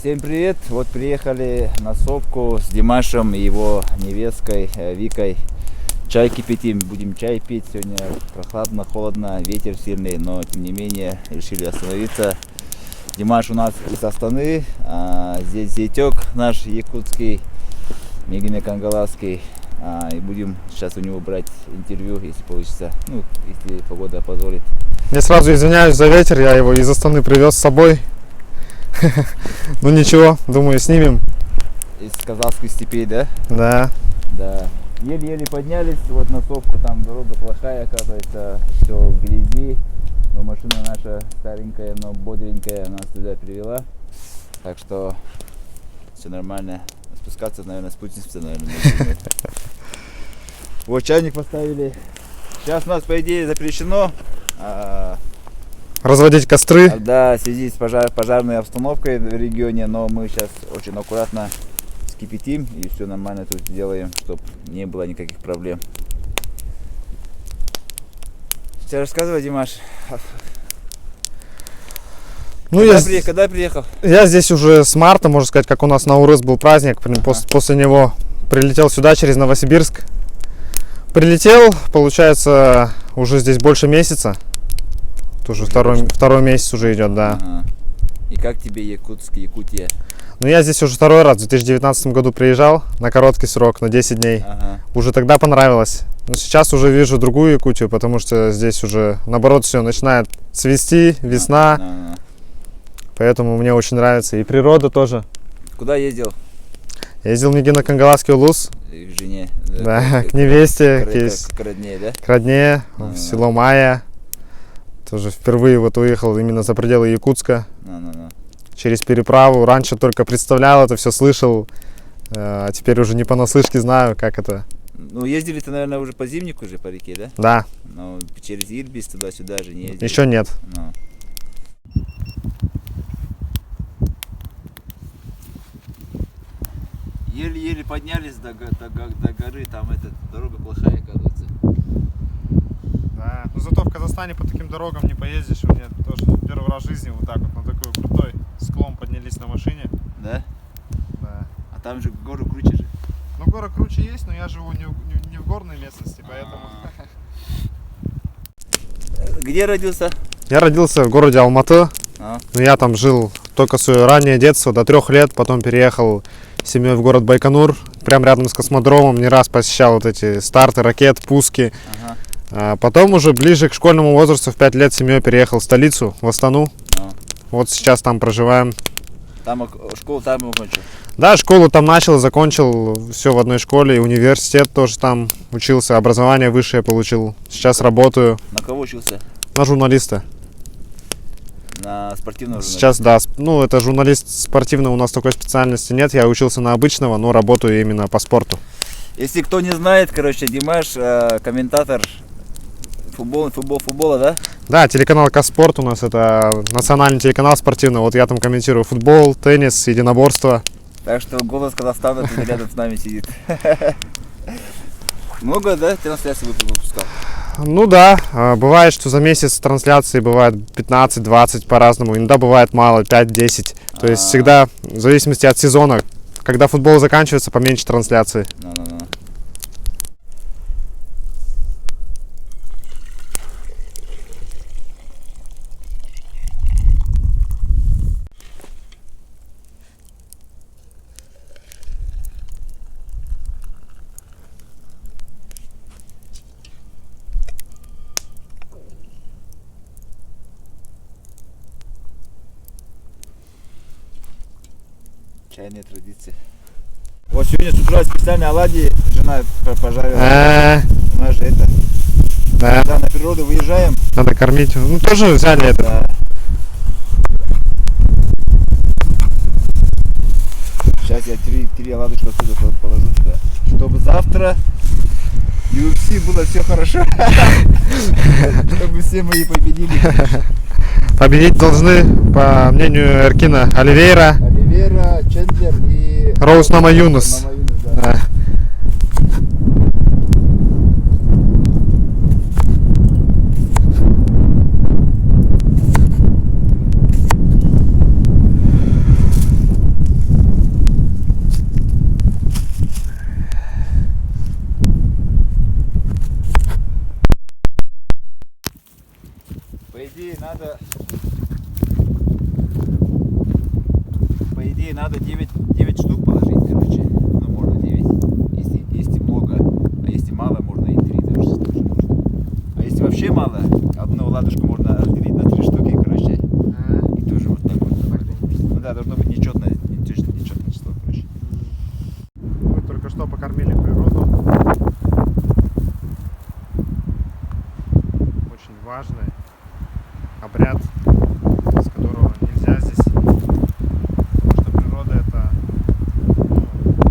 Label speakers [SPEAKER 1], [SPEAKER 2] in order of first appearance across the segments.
[SPEAKER 1] Всем привет! Вот приехали на сопку с Димашем и его невесткой Викой. Чай кипятим, будем чай пить. Сегодня прохладно, холодно, ветер сильный, но тем не менее решили остановиться. Димаш у нас из Астаны, а здесь зятек наш якутский, Мегиме Кангаласский. И будем сейчас у него брать интервью, если получится, ну, если погода позволит.
[SPEAKER 2] Я сразу извиняюсь за ветер, я его из Астаны привез с собой. Ну ничего, думаю, снимем.
[SPEAKER 1] Из казахских степей, да?
[SPEAKER 2] Да.
[SPEAKER 1] Да. Еле-еле поднялись, вот на сопку, там дорога плохая, оказывается, все в грязи. Но машина наша старенькая, но бодренькая, нас туда привела. Так что все нормально. Спускаться, наверное, спустимся, наверное. Вот чайник поставили. Сейчас у нас, по идее, запрещено
[SPEAKER 2] Разводить костры.
[SPEAKER 1] да, в связи с пожарной обстановкой в регионе, но мы сейчас очень аккуратно скипятим и все нормально тут сделаем, чтобы не было никаких проблем. Сейчас рассказывай, Димаш.
[SPEAKER 2] Ну,
[SPEAKER 1] Когда приехал?
[SPEAKER 2] Я здесь уже с марта, можно сказать, как у нас на Урыс был праздник. После него прилетел сюда через Новосибирск. Прилетел, получается, уже здесь больше месяца. Уже второй месяц уже идет, да.
[SPEAKER 1] Ага. И как тебе Якутия?
[SPEAKER 2] Ну, я здесь уже второй раз. В 2019 году приезжал на короткий срок, на 10 дней.
[SPEAKER 1] Ага.
[SPEAKER 2] Уже тогда понравилось. Но сейчас уже вижу другую Якутию, потому что здесь уже, наоборот, все начинает цвести, весна. Поэтому мне очень нравится. И природа тоже.
[SPEAKER 1] Куда ездил?
[SPEAKER 2] Ездил в Мегино-Кангаласский улус.
[SPEAKER 1] К жене.
[SPEAKER 2] Да, к невесте.
[SPEAKER 1] К родне, да?
[SPEAKER 2] К родне, в село Майя. Тоже впервые вот уехал именно за пределы Якутска. Через переправу. Раньше только представлял это, все слышал. А теперь уже не понаслышке знаю, как это.
[SPEAKER 1] Ну, ездили-то, наверное, уже по Зимнику, уже по реке, да?
[SPEAKER 2] Да.
[SPEAKER 1] Но через Ирбис туда-сюда же не ездили.
[SPEAKER 2] Еще нет.
[SPEAKER 1] Еле-еле поднялись до горы, там дорога плохая, оказывается.
[SPEAKER 2] Да, но зато в Казахстане по таким дорогам не поездишь. У меня тоже первый раз в жизни вот так вот на такой крутой склон поднялись на машине.
[SPEAKER 1] Да?
[SPEAKER 2] Да.
[SPEAKER 1] А там же горы круче же.
[SPEAKER 2] Ну, гора круче есть, но я живу не в горной местности, поэтому...
[SPEAKER 1] Где родился?
[SPEAKER 2] Я родился в городе Алматы. Но я там жил только свое раннее детство, до 3 лет. Потом переехал с семьей в город Байконур, прям рядом с космодромом. Не раз посещал вот эти старты ракет, пуски. А потом уже ближе к школьному возрасту, в 5 лет, с семьей переехал в столицу, в Астану. Вот сейчас там проживаем.
[SPEAKER 1] Там школу там окончил?
[SPEAKER 2] Да, школу там начал, закончил все в одной школе. И университет тоже там учился, образование высшее получил. Сейчас работаю.
[SPEAKER 1] На кого учился?
[SPEAKER 2] На журналиста.
[SPEAKER 1] На спортивного журналиста?
[SPEAKER 2] Сейчас, да. Ну, это журналист спортивный, у нас такой специальности нет. Я учился на обычного, но работаю именно по спорту.
[SPEAKER 1] Если кто не знает, короче, Димаш комментатор футбола, да?
[SPEAKER 2] Да, телеканал Каспорт у нас, это национальный телеканал спортивный. Вот я там комментирую футбол, теннис, единоборство.
[SPEAKER 1] Так что голос Казахстана рядом с нами сидит. Много, да, трансляций выпускал?
[SPEAKER 2] Ну да, бывает, что за месяц трансляции бывает 15-20 по-разному. Иногда бывает мало, 5-10. То есть всегда в зависимости от сезона. Когда футбол заканчивается, поменьше трансляций.
[SPEAKER 1] Чайные традиции. Вот сегодня с утра специально оладьи жена пожарила. У нас же это.
[SPEAKER 2] Да.
[SPEAKER 1] Когда на природу выезжаем.
[SPEAKER 2] Надо кормить. Ну тоже взяли это.
[SPEAKER 1] Да. Сейчас я три оладушка отсюда положу туда. Чтобы завтра UFC было все хорошо. Чтобы все мои победили.
[SPEAKER 2] Победить должны, по мнению Эркина Оливейра,
[SPEAKER 1] Чендлер и
[SPEAKER 2] Роуз Намаюнус. Да.
[SPEAKER 1] идее надо 9 штук положить, короче. Ну, можно 9. Если много, а если мало, можно и 3 тоже можно. А если вообще мало, одну ладушку можно разделить на 3 штуки, короче. И тоже вот так вот. Ну да, должно быть нечетное число, короче.
[SPEAKER 2] Мы только что покормили природу. Очень важный обряд, без которого нельзя здесь. Потому что природа это,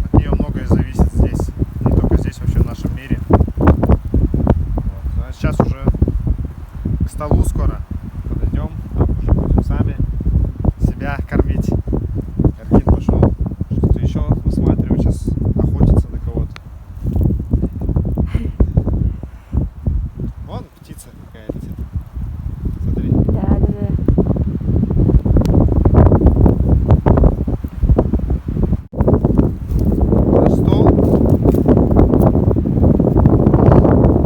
[SPEAKER 2] от нее многое зависит здесь. Не только здесь, вообще в нашем мире. Вот. А сейчас уже к столу скоро подойдем. Там уже будем сами себя кормить. Эркин пошел что-то еще высматривать, сейчас охотиться на кого-то. Вон птица какая летит. Смотри.
[SPEAKER 3] Да.
[SPEAKER 2] Наш стол.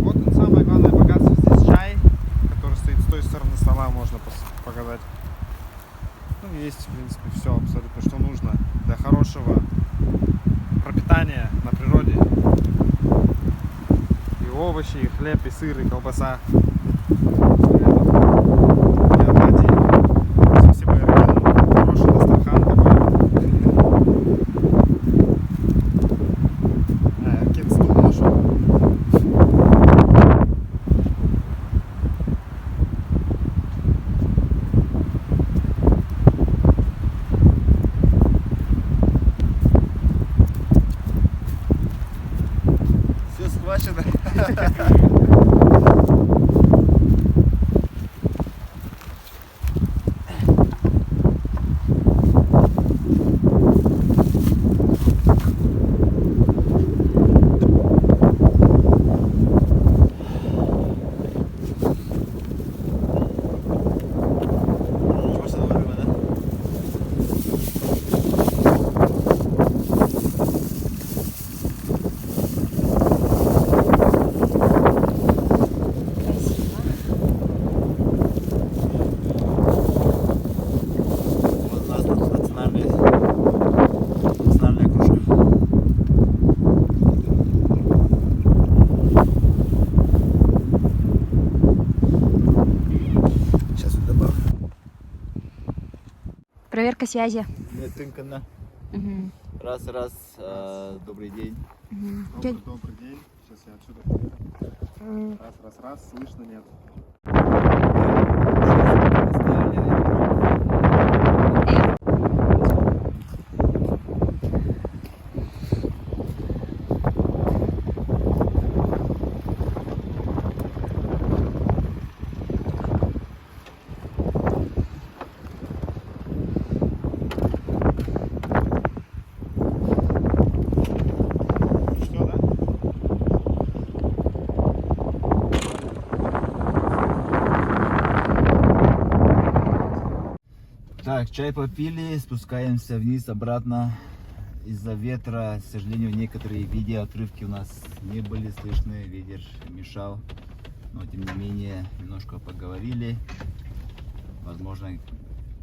[SPEAKER 2] Вот он, самое главное богатство здесь чай, который стоит с той стороны стола, можно показать. Ну, есть, в принципе, все абсолютно, что нужно для хорошего пропитания на природе. И овощи, и хлеб, и сыр, и колбаса. И оладьи. Спасибо, Эркину. Хороший дастархан такой. Эркин стул нашел.
[SPEAKER 1] Все схвачено. Вкусная рыба, да? Вот у нас тут национальная кружка. Сейчас вот добавлю.
[SPEAKER 3] Проверка связи.
[SPEAKER 1] Нет, тынкана.
[SPEAKER 3] Мгм.
[SPEAKER 1] Раз, добрый день.
[SPEAKER 3] Мгм.
[SPEAKER 2] Добрый день. Сейчас я отсюда проверю. Раз. Слышно, нет. Что, да?
[SPEAKER 1] Так, чай попили, спускаемся вниз обратно. Из-за ветра, к сожалению, некоторые видеоотрывки у нас не были слышны, ветер мешал. Но тем не менее, немножко поговорили. Возможно,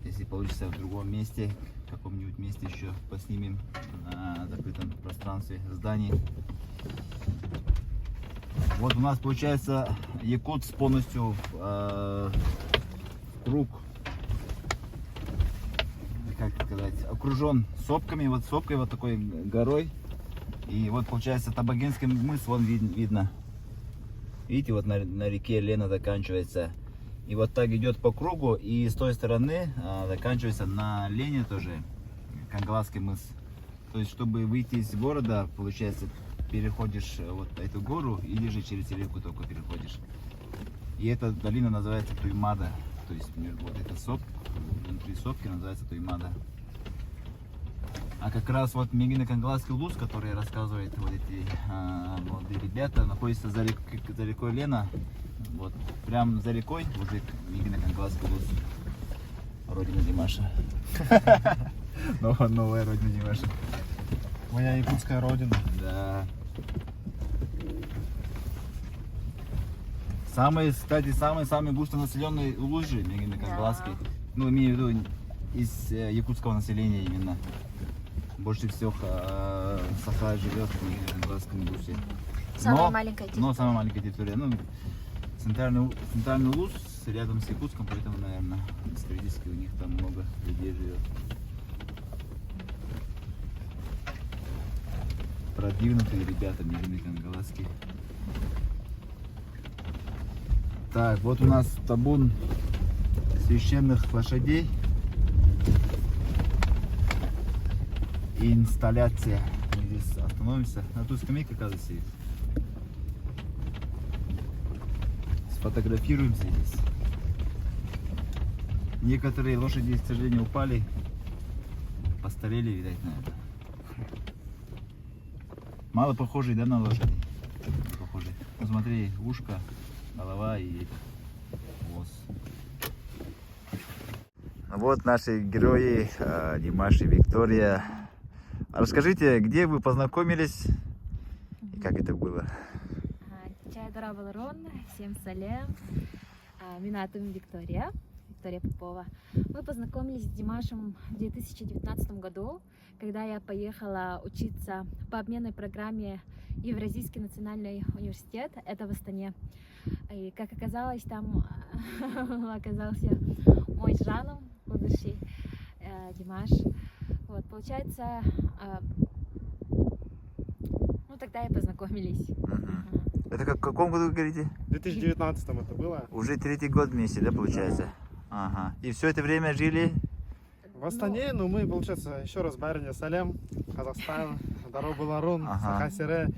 [SPEAKER 1] если получится в другом месте, в каком-нибудь месте еще поснимем на закрытом пространстве зданий. Вот у нас получается Якутск полностью в круг, как сказать, окружен сопками, вот сопкой, вот такой горой. И вот получается Табагинский мыс вон видно. Видите, вот на реке Лена заканчивается. И вот так идет по кругу, и с той стороны заканчивается на Лене тоже Кангаласский мыс. То есть, чтобы выйти из города, получается, переходишь вот эту гору или же через реку только переходишь. И эта долина называется Туймада. То есть вот эта сопка, внутри сопки называется Туймада. А как раз вот Мегино-Кангаласский луз, который рассказывает вот эти молодые ребята, находится за рекой Лена. Вот прям за рекой уже Мегино-Кангаласский луз. Родина Димаша. Новая родина Димаша.
[SPEAKER 2] Моя якутская родина.
[SPEAKER 1] Да. Самый, кстати, самый густонаселенный луж Мегино-Кангаласский. Ну, имею в виду из якутского населения именно. Больше всех Саха живет в Ленинградском Улусе.
[SPEAKER 3] Самая маленькая территория.
[SPEAKER 1] Но самая маленькая территория. Ну, центральный Улус рядом с Якутском, поэтому, наверное, исторически у них там много людей живет. Продвинутые ребята, мирные кангаласки. Так, вот у нас табун священных лошадей. И инсталляция. Мы здесь остановимся. А тут скамейка, оказывается, есть. Сфотографируемся здесь. Некоторые лошади, к сожалению, упали. Постарели, видать, наверное. Мало похожие, да, на лошади? Похожие. Ну смотри, ушко, голова и хвост. Вот наши герои, Димаш и Виктория. Расскажите, где вы познакомились и как это было?
[SPEAKER 3] Чай Дарабаларон, всем салем. Меня зовут Виктория Попова. Мы познакомились с Димашем в 2019 году, когда я поехала учиться по обменной программе Евразийский национальный университет, это в Астане. И как оказалось, там оказался мой Жаном, будущий Димаш. Вот, получается, ну тогда и познакомились.
[SPEAKER 1] Это как, в каком году вы говорите?
[SPEAKER 2] В 2019 это было.
[SPEAKER 1] Уже третий год вместе, да, получается? Ага. И все это время жили?
[SPEAKER 2] В Астане, ну мы, получается, еще раз Байране Салем, Казахстан, Дарабаларон, Саха Сере.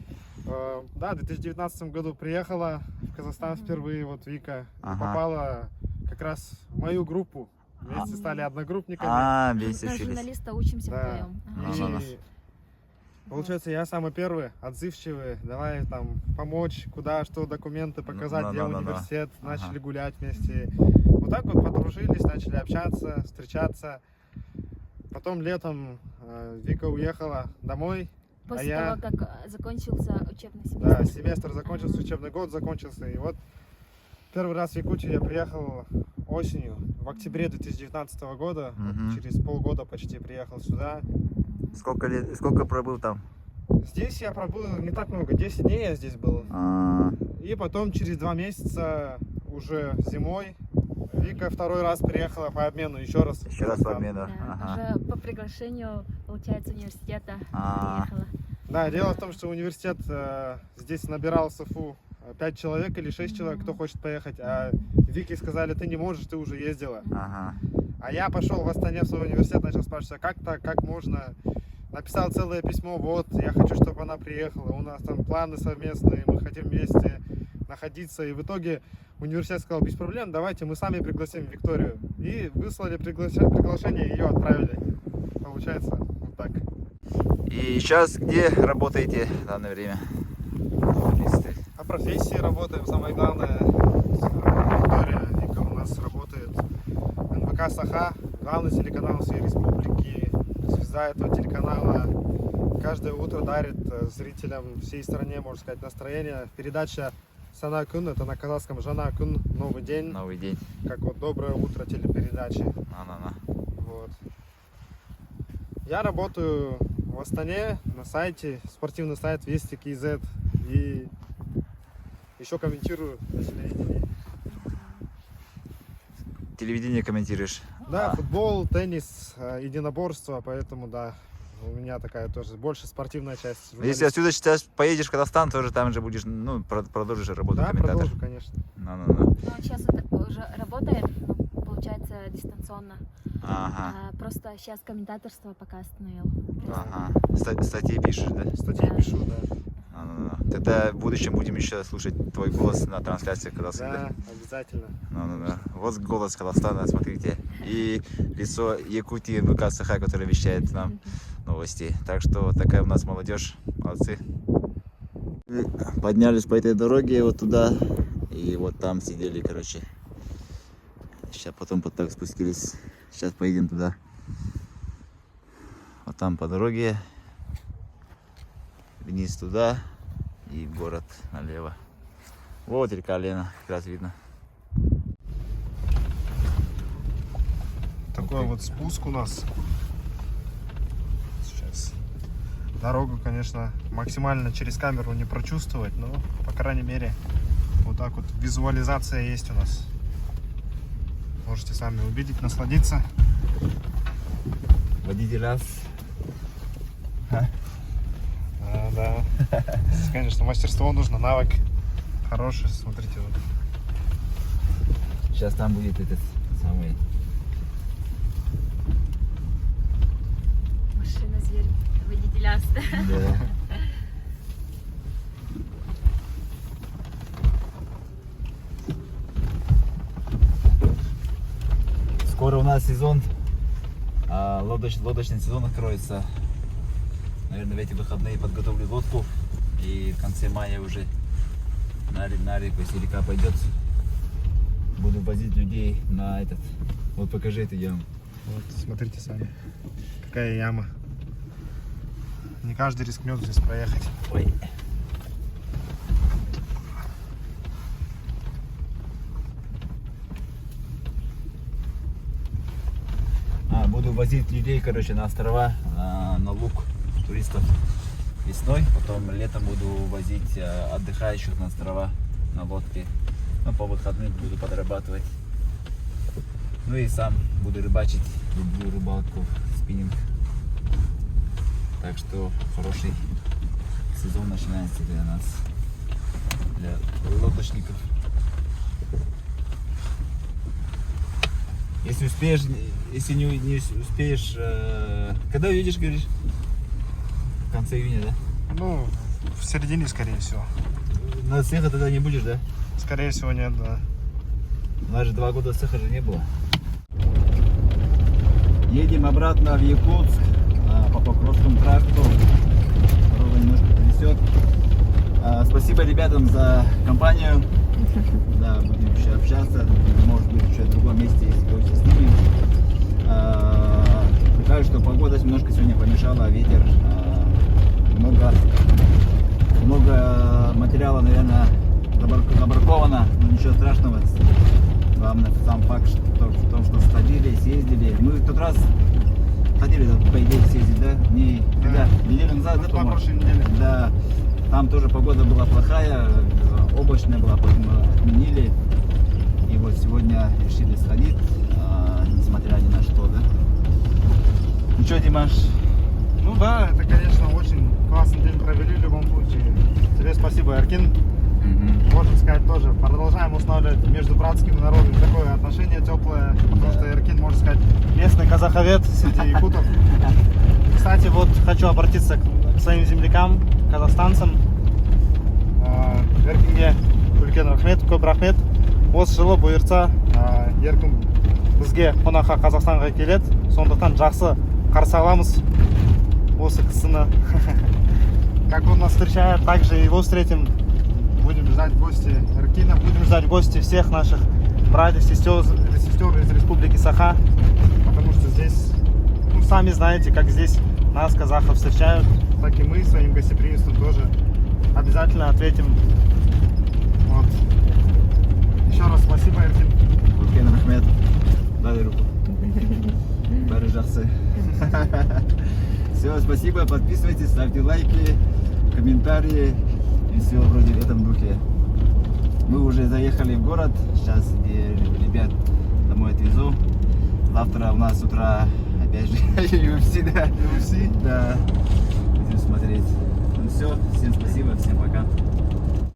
[SPEAKER 2] Да, в 2019 году приехала в Казахстан впервые, вот Вика, попала как раз в мою группу. Вместе стали одногруппниками.
[SPEAKER 1] Вместе
[SPEAKER 3] На
[SPEAKER 1] учились.
[SPEAKER 3] журналиста учимся
[SPEAKER 2] Да.
[SPEAKER 3] вдвоем.
[SPEAKER 2] И получается, я самый первый, отзывчивый, давай там помочь, куда, что, документы показать, где университет, начали гулять вместе. Вот так вот подружились, начали общаться, встречаться. Потом летом Вика уехала домой.
[SPEAKER 3] После того, как закончился учебный семестр.
[SPEAKER 2] Да, семестр закончился, учебный год закончился. И вот первый раз в Якутию я приехал осенью, в октябре 2019 года. Через полгода почти приехал сюда.
[SPEAKER 1] Сколько пробыл там?
[SPEAKER 2] Здесь я пробыл не так много, 10 дней я здесь был. И потом через 2 месяца, уже зимой, Вика второй раз приехала по обмену, еще раз.
[SPEAKER 1] Еще раз по обмену.
[SPEAKER 3] Да, уже по приглашению, получается, университета приехала.
[SPEAKER 2] Да, дело в том, что университет здесь набирал СФУ 5 человек или 6 человек, кто хочет поехать, а Вике сказали, ты не можешь, ты уже ездила. А я пошел в Астане в свой университет, начал спрашивать, а как так, как можно? Написал целое письмо, вот, я хочу, чтобы она приехала, у нас там планы совместные, мы хотим вместе находиться. И в итоге университет сказал, без проблем, давайте мы сами пригласим Викторию. И выслали приглашение, ее отправили. Получается, вот так.
[SPEAKER 1] И сейчас где работаете в данное время?
[SPEAKER 2] О профессии работаем, самое главное. Виктория Вика у нас работает НВК Саха, главный телеканал всей республики, звезда этого телеканала. Каждое утро дарит зрителям всей стране, можно сказать, настроение. Передача Сана Кун, это на казахском Жана Кун, новый день.
[SPEAKER 1] Новый день.
[SPEAKER 2] Как вот доброе утро телепередачи. Вот. Я работаю в Астане на сайте, спортивный сайт Вести.кз, и еще комментирую на телевидении.
[SPEAKER 1] Телевидение комментируешь?
[SPEAKER 2] Да, футбол, теннис, единоборство, поэтому да, у меня такая тоже больше спортивная часть.
[SPEAKER 1] Если отсюда сейчас поедешь в Казахстан, тоже там же будешь, ну, продолжишь работу комментатора.
[SPEAKER 2] Да, продолжу, конечно.
[SPEAKER 3] Ну, сейчас это уже работает, получается, дистанционно. Просто сейчас комментаторство пока остановил.
[SPEAKER 1] Статьи пишешь, да?
[SPEAKER 2] Статьи пишу, да.
[SPEAKER 1] Тогда в будущем будем еще слушать твой голос на трансляции казахских.
[SPEAKER 2] Да, обязательно.
[SPEAKER 1] Вот голос Казахстана, смотрите. И лицо Якутии НВК Саха, который вещает нам новости. Так что такая у нас молодежь. Молодцы. Мы поднялись по этой дороге вот туда. И вот там сидели, короче. Сейчас потом вот так спустились. Сейчас поедем туда. Вот там по дороге. Вниз туда. И в город налево. Вот река Лена, как раз видно.
[SPEAKER 2] такой вот спуск у нас. Сейчас. Дорогу, конечно, максимально через камеру не прочувствовать, но, по крайней мере, вот так вот визуализация есть у нас. Можете сами увидеть, насладиться.
[SPEAKER 1] Водитель раз.
[SPEAKER 2] Да. Здесь, конечно, мастерство нужно, навык хороший. Смотрите, вот.
[SPEAKER 1] Сейчас там будет этот самый...
[SPEAKER 3] Машина зверь водителяста.
[SPEAKER 1] Да. Скоро у нас сезон, лодочный сезон откроется. Наверное, в эти выходные подготовлю лодку. И в конце мая уже на реку, если река пойдет, буду возить людей на этот. Вот покажи эту яму.
[SPEAKER 2] Вот, смотрите сами, какая яма. Не каждый рискнет здесь проехать.
[SPEAKER 1] Ой. Буду возить людей, короче, на острова, на луг туристов весной. Потом летом буду возить отдыхающих на острова на лодке. Ну, по выходным буду подрабатывать. Ну и сам буду рыбачить. Люблю рыбалку, спиннинг. Так что хороший сезон начинается для нас, для лодочников. Если успеешь, если не успеешь, когда уедешь, говоришь? В конце июня, да?
[SPEAKER 2] Ну, в середине, скорее всего.
[SPEAKER 1] На Сыха тогда не будешь, да?
[SPEAKER 2] Скорее всего, нет, да.
[SPEAKER 1] У нас же 2 года Сыха же не было. Едем обратно в Якутск по Покровскому тракту. Дорога немножко трясет. Спасибо ребятам за компанию. Да, будем еще общаться. Может быть, еще в другом месте, если хочется с ними. Такая, что погода немножко сегодня помешала, ветер. Много материала, наверное, забраковано, но ничего страшного. Главное сам факт в том, что сходили, съездили. Мы в тот раз хотели, по идее, съездить, да? Неделю назад, да, по-моему?
[SPEAKER 2] прошлой неделе.
[SPEAKER 1] Да. Там тоже погода была плохая, облачная была, поэтому отменили. И вот сегодня решили сходить, несмотря ни на что, да? Ну что, Димаш?
[SPEAKER 2] Ну да, это, конечно, очень классный день провели в любом случае. Тебе спасибо, Эркин. Можно сказать тоже, продолжаем устанавливать между братскими народами такое отношение теплое, потому что Эркин, можно сказать, местный казаховед среди якутов. Кстати, вот хочу обратиться к своим землякам, казахстанцам. Эркинге үлкен рахмет, көп рахмет. Осы жылы бұйыртса еркін бізге қонаққа Қазақстанға келеді, сондықтан жақсы қарсы аламыз осы кісіні. Как он нас встречает, так же его встретим. Будем ждать гости Эркина, будем ждать гости всех наших братьев, сестер из Республики Саха. Потому что здесь, ну, сами знаете, как здесь нас, казахов, встречают, так и мы своим гостеприимством тоже обязательно ответим. Вот. Еще раз спасибо, Эркин.
[SPEAKER 1] Үлкен рахмет. Дай руку. Бәрі жақсы. Все, спасибо, подписывайтесь, ставьте лайки, комментарии и все вроде в этом духе. Мы уже заехали в город, сейчас ребят домой отвезу. Завтра у нас с утра опять же UFC, да? UFC? Да. Будем смотреть. Ну все, всем спасибо, всем пока.